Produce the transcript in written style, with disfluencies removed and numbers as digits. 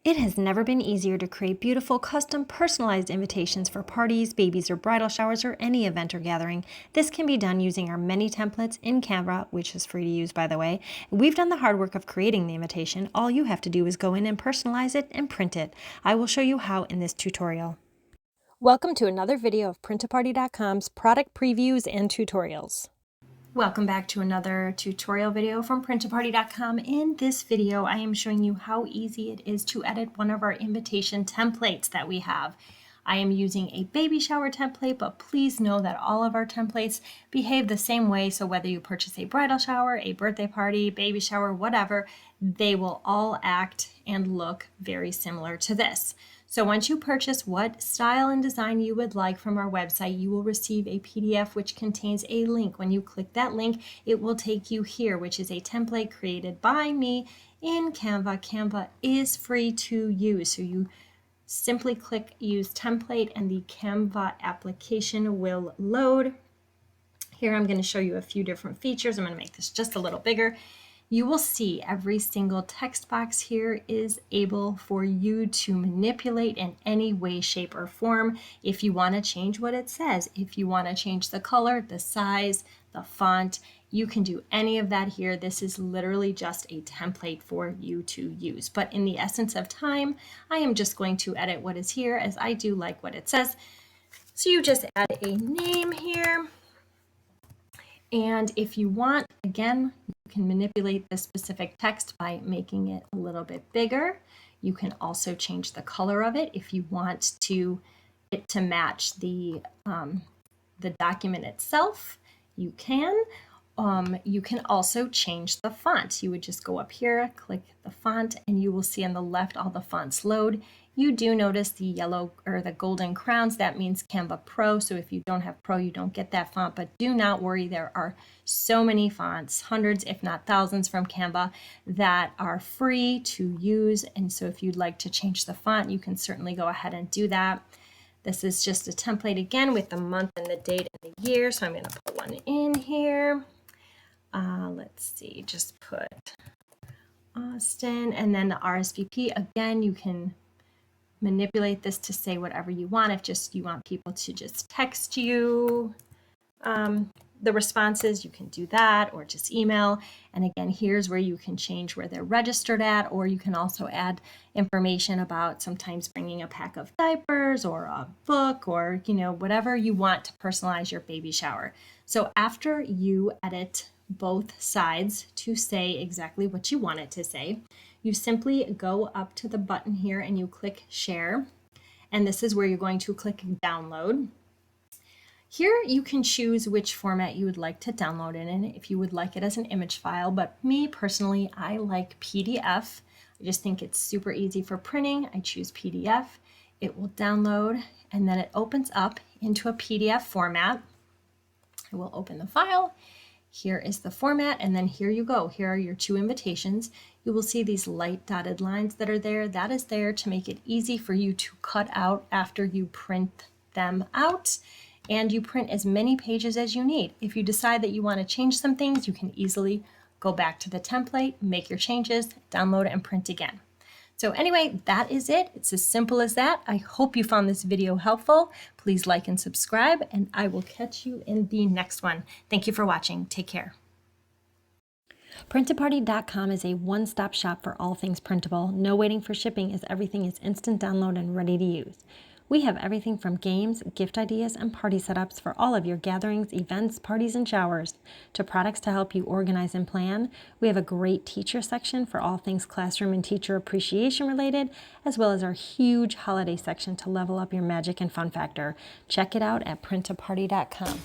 It has never been easier to create beautiful, custom, personalized invitations for parties, babies, or bridal showers, or any event or gathering. This can be done using our many templates in Canva, which is free to use, by the way. We've done the hard work of creating the invitation. All you have to do is go in and personalize it and print it. I will show you how in this tutorial. Welcome to another video of Print-A-Party.com's product previews and tutorials. Welcome back to another tutorial video from Print-A-Party.com. In this video, I am showing you how easy it is to edit one of our invitation templates that we have. I am using a baby shower template, but please know that all of our templates behave the same way. So whether you purchase a bridal shower, a birthday party, baby shower, whatever, they will all act and look very similar to this. So once you purchase what style and design you would like from our website, you will receive a PDF which contains a link. When you click that link, it will take you here, which is a template created by me in Canva. Canva is free to use, so you simply click Use Template and the Canva application will load. Here I'm going to show you a few different features. I'm going to make this just a little bigger. You will see every single text box here is able for you to manipulate in any way, shape, or form. If you want to change what it says, if you want to change the color, the size, the font, you can do any of that here. This is literally just a template for you to use. But in the essence of time, I am just going to edit what is here as I do like what it says. So you just add a name here. And if you want, again, you can manipulate the specific text by making it a little bit bigger. You can also change the color of it if you want it to match the document itself. You can. You can also change the font. You would just go up here, click the font, and you will see on the left all the fonts load. You do notice the yellow or the golden crowns. That means Canva Pro. So if you don't have Pro, you don't get that font. But do not worry. There are so many fonts, hundreds, if not thousands from Canva that are free to use. And so if you'd like to change the font, you can certainly go ahead and do that. This is just a template again with the month and the date and the year. So I'm going to put one in here. Let's see, just put Austin and then the RSVP. Again, you can manipulate this to say whatever you want. If just you want people to just text you the responses, you can do that, or just email. And again, here's where you can change where they're registered at, or you can also add information about sometimes bringing a pack of diapers or a book or, whatever you want to personalize your baby shower. So after you edit both sides to say exactly what you want it to say, you simply go up to the button here and you click share. And this is where you're going to click download. Here you can choose which format you would like to download it in, if you would like it as an image file, but me personally, I like PDF. I just think it's super easy for printing. I choose PDF. It will download and then it opens up into a PDF format. I will open the file. Here is the format, and then here you go. Here are your two invitations. You will see these light dotted lines that are there. That is there to make it easy for you to cut out after you print them out, and you print as many pages as you need. If you decide that you want to change some things, you can easily go back to the template, make your changes, download, and print again. So anyway, that is it. It's as simple as that. I hope you found this video helpful. Please like and subscribe, and I will catch you in the next one. Thank you for watching. Take care. Print-A-Party.com is a one-stop shop for all things printable. No waiting for shipping, as everything is instant download and ready to use. We have everything from games, gift ideas, and party setups for all of your gatherings, events, parties, and showers, to products to help you organize and plan. We have a great teacher section for all things classroom and teacher appreciation related, as well as our huge holiday section to level up your magic and fun factor. Check it out at Print-A-Party.com.